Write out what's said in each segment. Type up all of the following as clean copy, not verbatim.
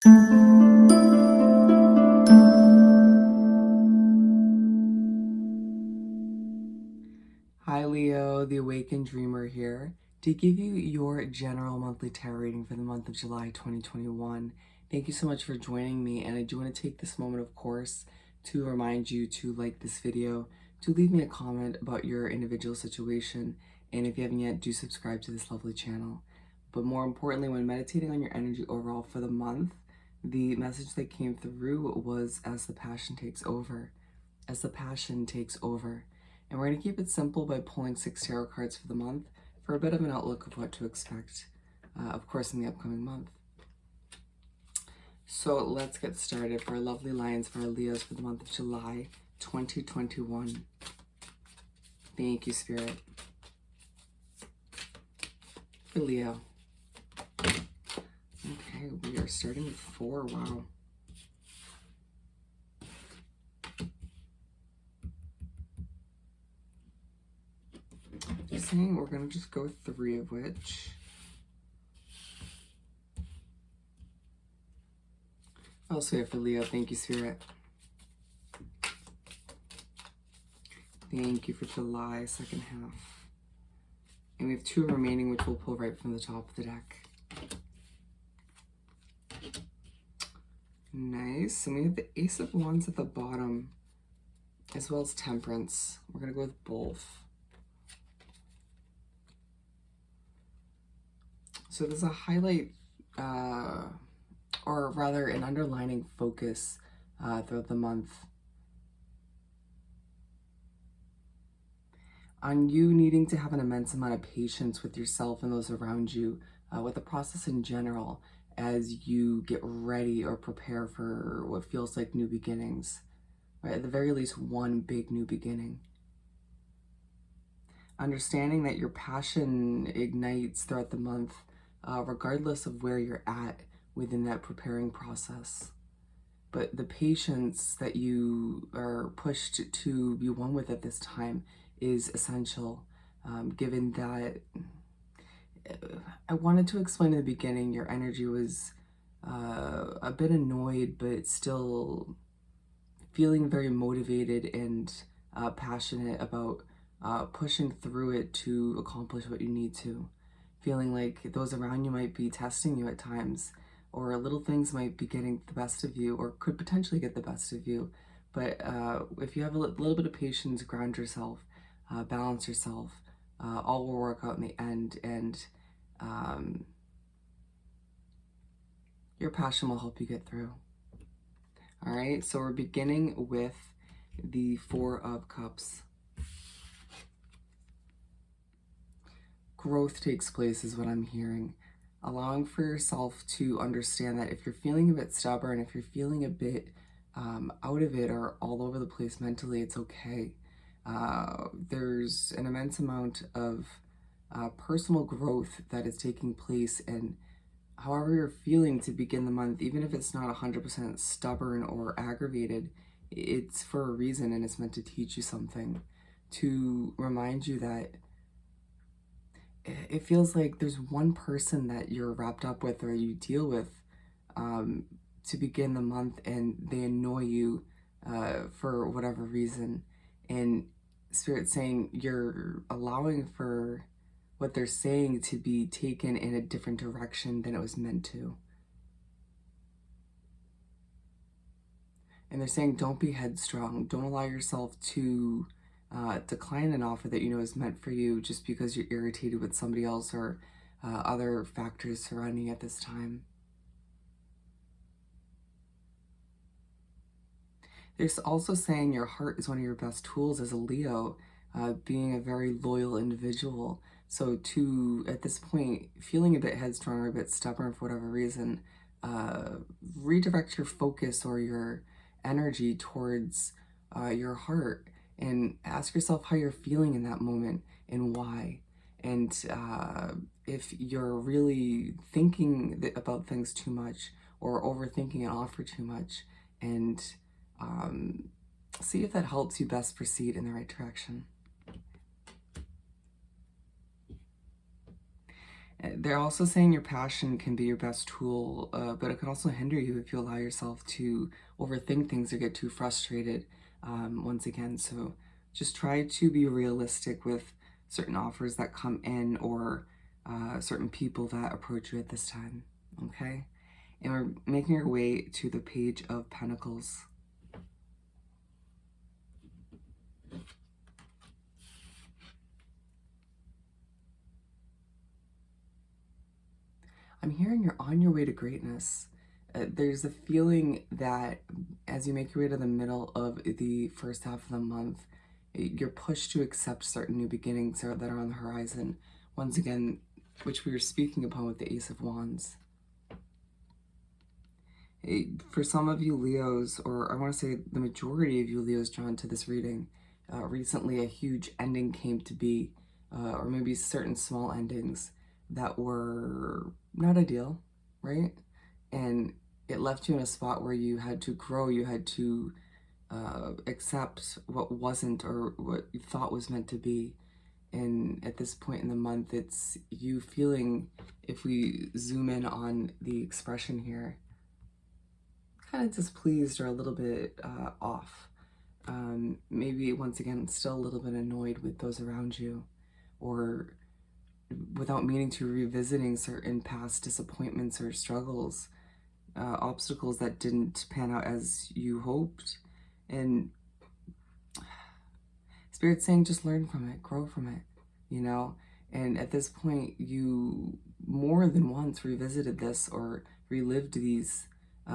Hi Leo, the Awakened Dreamer here to give you your general monthly tarot reading for the month of July 2021. Thank you so much for joining me, and I do want to take this moment, of course, to remind you to like this video, to leave me a comment about your individual situation, and if you haven't yet, do subscribe to this lovely channel. But more importantly, when meditating on your energy overall for the month, the message that came through was as the passion takes over. As the passion takes over. And we're going to keep it simple by pulling 6 tarot cards for the month for a bit of an outlook of what to expect, of course, in the upcoming month. So let's get started for our lovely Lions, for our Leos for the month of July 2021. Thank you, Spirit. For Leo. Okay, we are starting with 4. Wow. Just saying, we're going to just go with 3 of which. Also here for Leo. Thank you, Spirit. Thank you for July, second half. And we have 2 remaining, which we'll pull right from the top of the deck. Nice. And we have the Ace of Wands at the bottom, as well as Temperance. We're going to go with both. So there's a highlight, or rather an underlining focus throughout the month on you needing to have an immense amount of patience with yourself and those around you, with the process in general, as you get ready or prepare for what feels like new beginnings, right? At the very least, one big new beginning. Understanding that your passion ignites throughout the month, regardless of where you're at within that preparing process. But the patience that you are pushed to be one with at this time is essential, given that I wanted to explain in the beginning, your energy was a bit annoyed, but still feeling very motivated and passionate about pushing through it to accomplish what you need to. Feeling like those around you might be testing you at times, or little things might be getting the best of you, or could potentially get the best of you. But if you have a little bit of patience, ground yourself, balance yourself, all will work out in the end, and your passion will help you get through. All right, so we're beginning with the 4 of Cups. Growth takes place is what I'm hearing. Allowing for yourself to understand that if you're feeling a bit stubborn, if you're feeling a bit out of it or all over the place mentally, it's okay. There's an immense amount of personal growth that is taking place, and however you're feeling to begin the month, even if it's not 100% stubborn or aggravated, it's for a reason, and it's meant to teach you something, to remind you that it feels like there's one person that you're wrapped up with or you deal with to begin the month, and they annoy you for whatever reason. And Spirit's saying you're allowing for what they're saying to be taken in a different direction than it was meant to. And they're saying don't be headstrong. Don't allow yourself to decline an offer that you know is meant for you just because you're irritated with somebody else or other factors surrounding you at this time. They're also saying your heart is one of your best tools as a Leo, being a very loyal individual. So to, at this point, feeling a bit headstrong or a bit stubborn for whatever reason, redirect your focus or your energy towards your heart, and ask yourself how you're feeling in that moment and why. And if you're really thinking about things too much or overthinking an offer too much, and see if that helps you best proceed in the right direction. They're also saying your passion can be your best tool, but it can also hinder you if you allow yourself to overthink things or get too frustrated once again. So just try to be realistic with certain offers that come in or certain people that approach you at this time. Okay? And we're making our way to the Page of Pentacles. I'm hearing you're on your way to greatness. There's a feeling that as you make your way to the middle of the first half of the month, you're pushed to accept certain new beginnings that are on the horizon. Once again, which we were speaking upon with the Ace of Wands. For some of you Leos, or I want to say the majority of you Leos drawn to this reading, recently a huge ending came to be, or maybe certain small endings that were not ideal, right? And it left you in a spot where you had to grow, you had to accept what wasn't or what you thought was meant to be. And at this point in the month, it's you feeling, if we zoom in on the expression here, kind of displeased or a little bit off. Maybe once again, still a little bit annoyed with those around you, or without meaning to, revisiting certain past disappointments or struggles, obstacles that didn't pan out as you hoped. And Spirit's saying just learn from it, grow from it, you know? And at this point, you more than once revisited this or relived these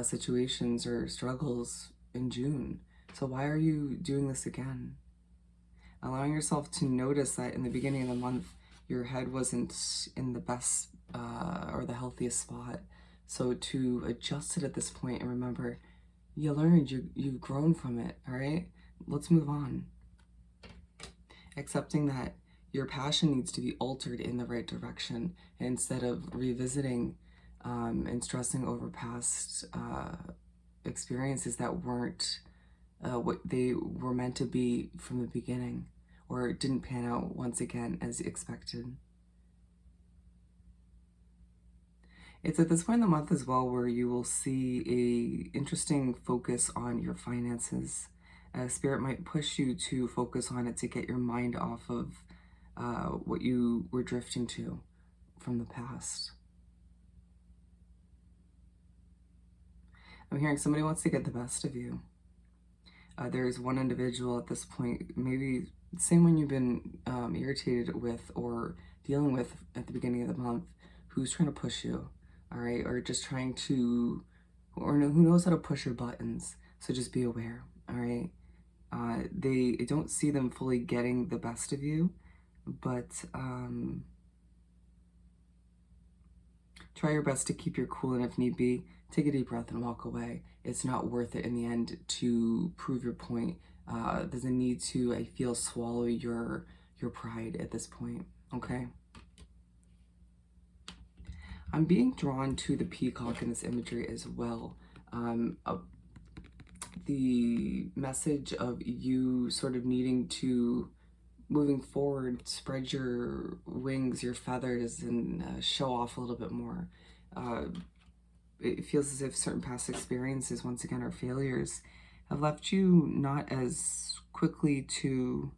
situations or struggles in June. So why are you doing this again? Allowing yourself to notice that in the beginning of the month, your head wasn't in the best or the healthiest spot. So to adjust it at this point and remember, you learned, you've grown from it, all right? Let's move on. Accepting that your passion needs to be altered in the right direction, and instead of revisiting and stressing over past experiences that weren't what they were meant to be from the beginning, or didn't pan out once again as expected. It's at this point in the month as well where you will see a interesting focus on your finances. Spirit might push you to focus on it to get your mind off of what you were drifting to from the past. I'm hearing somebody wants to get the best of you. There's one individual at this point, maybe the same one you've been irritated with or dealing with at the beginning of the month, who's trying to push you, all right? Or just trying to, or who knows how to push your buttons. So just be aware, all right? They don't see them fully getting the best of you, but try your best to keep your cool, and if need be, take a deep breath and walk away. It's not worth it in the end to prove your point. There's a need to, I feel, swallow your pride at this point, okay? I'm being drawn to the peacock in this imagery as well. The message of you sort of needing to, moving forward, spread your wings, your feathers, and show off a little bit more. It feels as if certain past experiences, once again, are failures, have left you not as quickly to,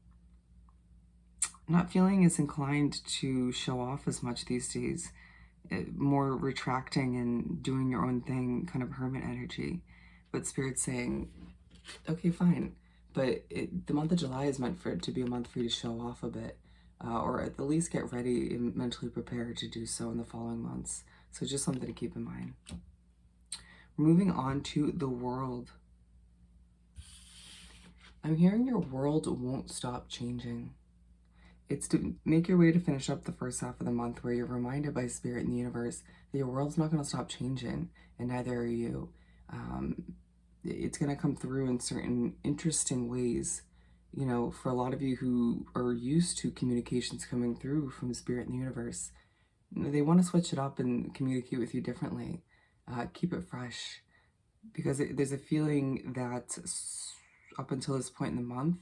not feeling as inclined to show off as much these days. More retracting and doing your own thing, kind of hermit energy. But Spirit's saying, okay, fine. But the month of July is meant for it to be a month for you to show off a bit, or at the least get ready and mentally prepared to do so in the following months. So just something to keep in mind. Moving on to the world. I'm hearing your world won't stop changing. It's to make your way to finish up the first half of the month where you're reminded by Spirit and the universe that your world's not going to stop changing, and neither are you. It's going to come through in certain interesting ways. You know, for a lot of you who are used to communications coming through from Spirit and the universe, they want to switch it up and communicate with you differently. Keep it fresh, because there's a feeling that up until this point in the month,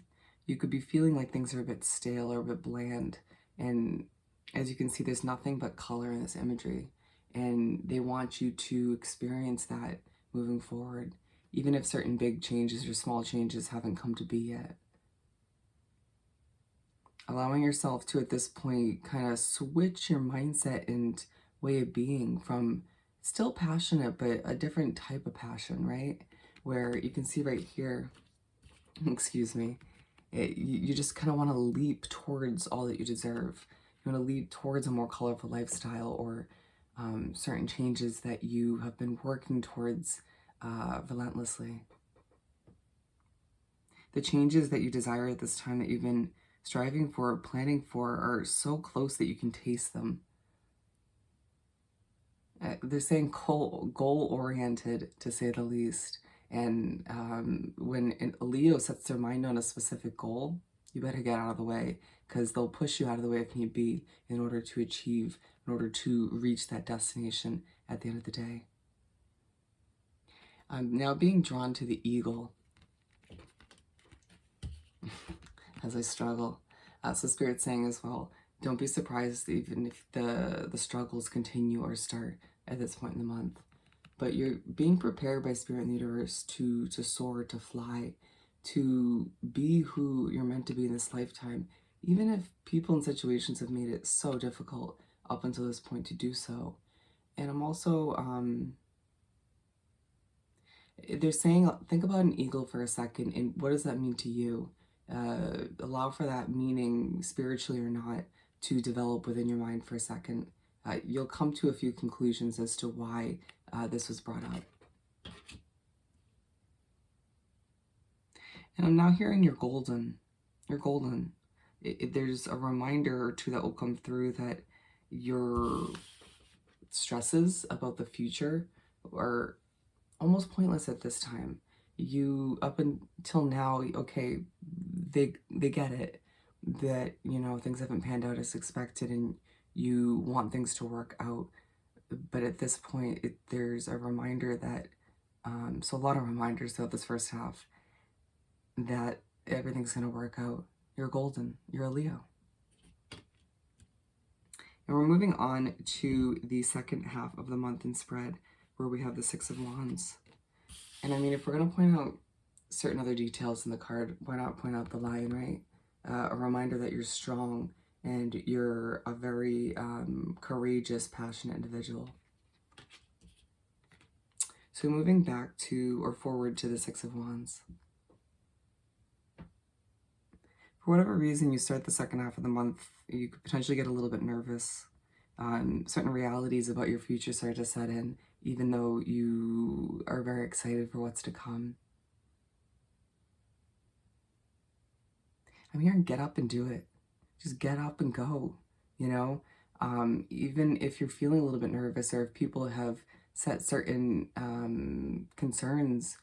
you could be feeling like things are a bit stale or a bit bland, and As you can see, there's nothing but color in this imagery, and they want you to experience that moving forward, even if certain big changes or small changes haven't come to be yet. Allowing yourself to, at this point, kind of switch your mindset and way of being from still passionate, but a different type of passion, right? Where you can see right here, excuse me, you just kind of want to leap towards all that you deserve. You want to leap towards a more colorful lifestyle, or certain changes that you have been working towards relentlessly. The changes that you desire at this time, that you've been striving for, planning for, are so close that you can taste them. They're saying goal-oriented, to say the least. And when a Leo sets their mind on a specific goal, you better get out of the way, because they'll push you out of the way if need be in order to achieve, in order to reach that destination at the end of the day. I'm now being drawn to the eagle as I struggle. So Spirit's saying as well, don't be surprised even if the struggles continue or start at this point in the month. But you're being prepared by Spirit and the universe to soar, to fly, to be who you're meant to be in this lifetime, even if people and situations have made it so difficult up until this point to do so. And I'm also, they're saying, think about an eagle for a second, and what does that mean to you? Allow for that meaning, spiritually or not, to develop within your mind for a second. You'll come to a few conclusions as to why this was brought up. And I'm now hearing you're golden. You're golden. There's a reminder or two that will come through that your stresses about the future are almost pointless at this time. You, up until now, okay, they get it, that, you know, things haven't panned out as expected and you want things to work out. But at this point, there's a reminder that, so a lot of reminders throughout this first half, that everything's going to work out. You're golden. You're a Leo. And we're moving on to the second half of the month in spread, where we have the Six of Wands. And I mean, if we're going to point out certain other details in the card, why not point out the Lion, right? A reminder that you're strong and you're a very courageous, passionate individual. So moving back to, or forward to, the Six of Wands. For whatever reason, you start the second half of the month, you could potentially get a little bit nervous. Certain realities about your future start to set in, even though you are very excited for what's to come. I'm hearing get up and do it. Just get up and go, you know? Even if you're feeling a little bit nervous, or if people have set certain concerns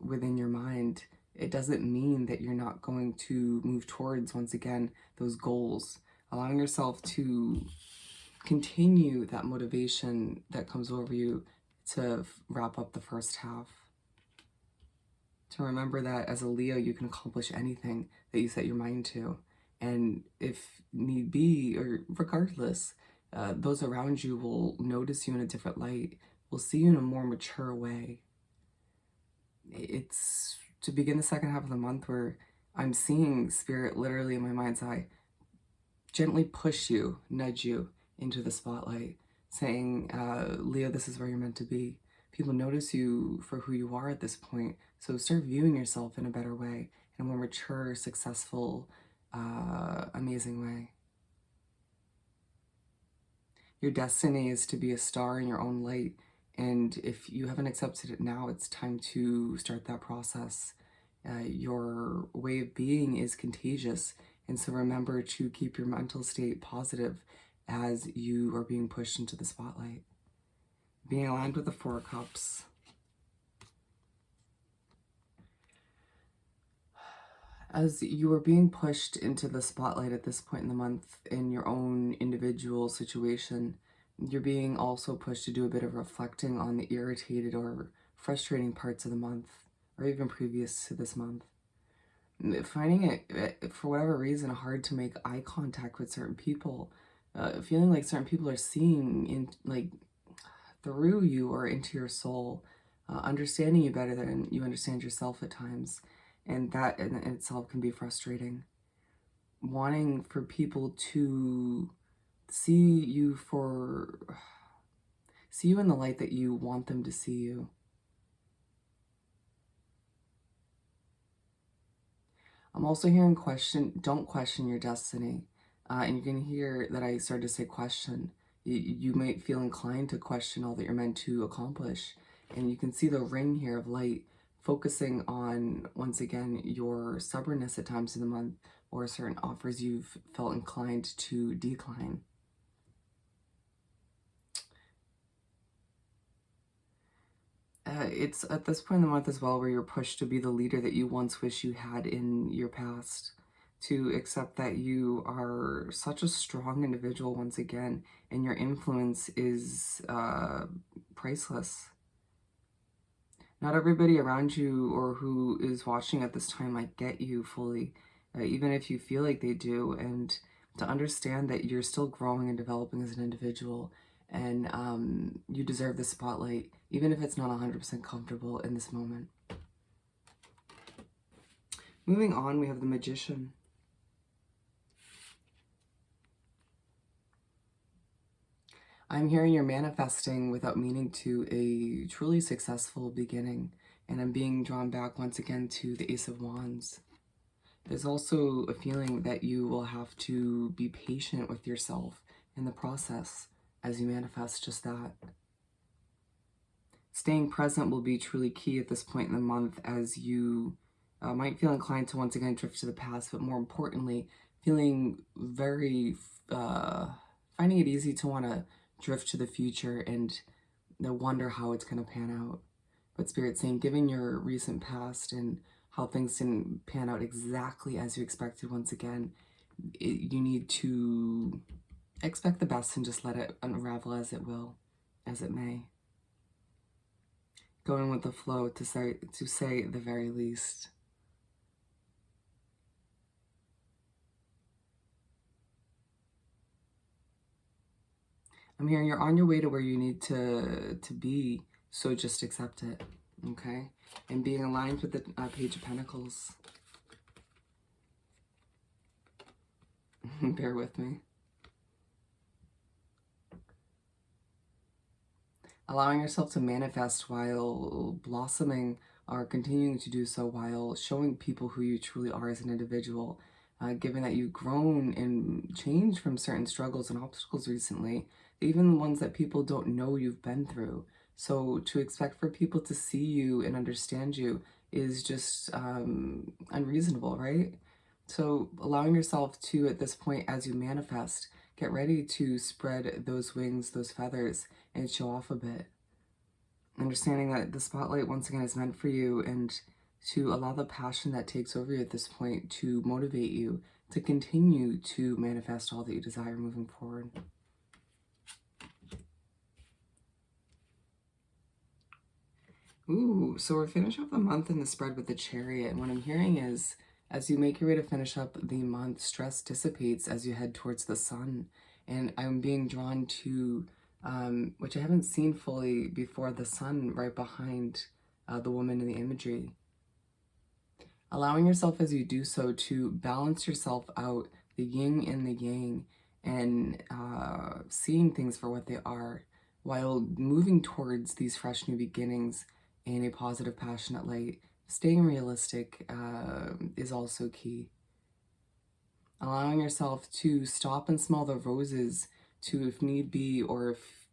within your mind, it doesn't mean that you're not going to move towards, once again, those goals. Allowing yourself to continue that motivation that comes over you to wrap up the first half. To remember that as a Leo, you can accomplish anything that you set your mind to. And if need be, or regardless, those around you will notice you in a different light, will see you in a more mature way. It's to begin the second half of the month where I'm seeing Spirit literally in my mind's eye gently push you, nudge you into the spotlight, saying, Leo, this is where you're meant to be. People notice you for who you are at this point, so start viewing yourself in a better way, in a more mature, successful, amazing way. Your destiny is to be a star in your own light, and if you haven't accepted it now, it's time to start that process. Your way of being is contagious, and so remember to keep your mental state positive as you are being pushed into the spotlight. Being aligned with the Four of Cups. As you are being pushed into the spotlight at this point in the month in your own individual situation, you're being also pushed to do a bit of reflecting on the irritated or frustrating parts of the month, or even previous to this month. Finding it, for whatever reason, hard to make eye contact with certain people, feeling like certain people are seeing in like through you or into your soul, understanding you better than you understand yourself at times, and that in itself can be frustrating. Wanting for people to see you for see you in the light that you want them to see you. I'm also hearing don't question your destiny. And you can hear that I started to say question. You might feel inclined to question all that you're meant to accomplish. And you can see the ring here of light focusing on, once again, your stubbornness at times in the month or certain offers you've felt inclined to decline. It's at this point in the month as well where you're pushed to be the leader that you once wish you had in your past, to accept that you are such a strong individual once again, and your influence is priceless. Not everybody around you or who is watching at this time might get you fully, even if you feel like they do, and to understand that you're still growing and developing as an individual, and you deserve the spotlight, even if it's not 100% comfortable in this moment. Moving on, we have the Magician. I'm hearing you're manifesting without meaning to a truly successful beginning, and I'm being drawn back once again to the Ace of Wands. There's also a feeling that you will have to be patient with yourself in the process as you manifest just that. Staying present will be truly key at this point in the month, as you might feel inclined to once again drift to the past, but more importantly, feeling very, finding it easy to want to drift to the future and wonder how it's going to pan out. But Spirit's saying, given your recent past and how things didn't pan out exactly as you expected once again, you need to expect the best and just let it unravel as it will, as it may. Going with the flow, to say the very least. I'm hearing you're on your way to where you need to be, so just accept it, okay? And being aligned with the Page of Pentacles. Bear with me. Allowing yourself to manifest while blossoming, or continuing to do so while showing people who you truly are as an individual. Given that you've grown and changed from certain struggles and obstacles recently, even ones that people don't know you've been through. So to expect for people to see you and understand you is just unreasonable, right? So allowing yourself to, at this point, as you manifest, get ready to spread those wings, those feathers, and show off a bit. Understanding that the spotlight, once again, is meant for you, and to allow the passion that takes over you at this point to motivate you to continue to manifest all that you desire moving forward. Ooh, so we're finishing up the month in the spread with the Chariot, and what I'm hearing is, as you make your way to finish up the month, stress dissipates as you head towards the sun, and I'm being drawn to, which I haven't seen fully before, the sun right behind the woman in the imagery. Allowing yourself as you do so to balance yourself out, the yin and the yang, and seeing things for what they are, while moving towards these fresh new beginnings in a positive, passionate light. Staying realistic is also key. Allowing yourself to stop and smell the roses, to, if need be, or if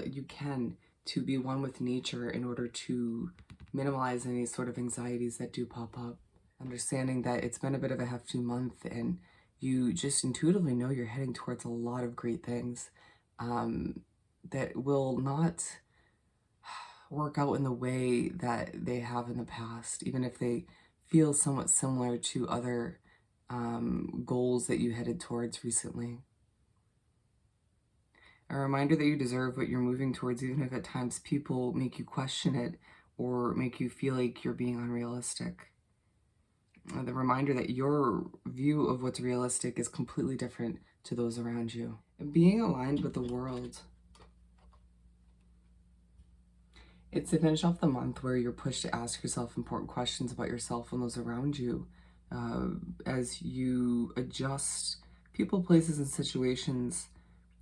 you can, to be one with nature in order to minimize any sort of anxieties that do pop up. Understanding that it's been a bit of a hefty month, and you just intuitively know you're heading towards a lot of great things that will not work out in the way that they have in the past, even if they feel somewhat similar to other goals that you headed towards recently. A reminder that you deserve what you're moving towards, even if at times people make you question it or make you feel like you're being unrealistic. The reminder that your view of what's realistic is completely different to those around you. Being aligned with the world. It's to finish off the month where you're pushed to ask yourself important questions about yourself and those around you as you adjust people, places, and situations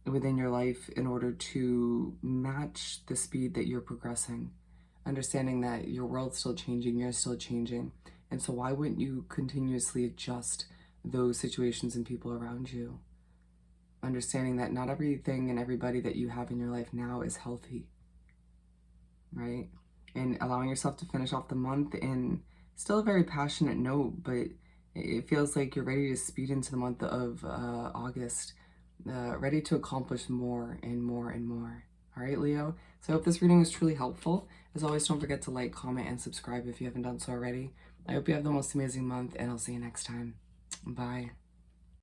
within your life in order to match the speed that you're progressing. Understanding that your world's still changing, you're still changing. And so, why wouldn't you continuously adjust those situations and people around you? Understanding that not everything and everybody that you have in your life now is healthy, right? And allowing yourself to finish off the month in still a very passionate note, but it feels like you're ready to speed into the month of August, ready to accomplish more and more and more. All right, Leo? So I hope this reading was truly helpful. As always, don't forget to like, comment, and subscribe if you haven't done so already. I hope you have the most amazing month, and I'll see you next time. Bye.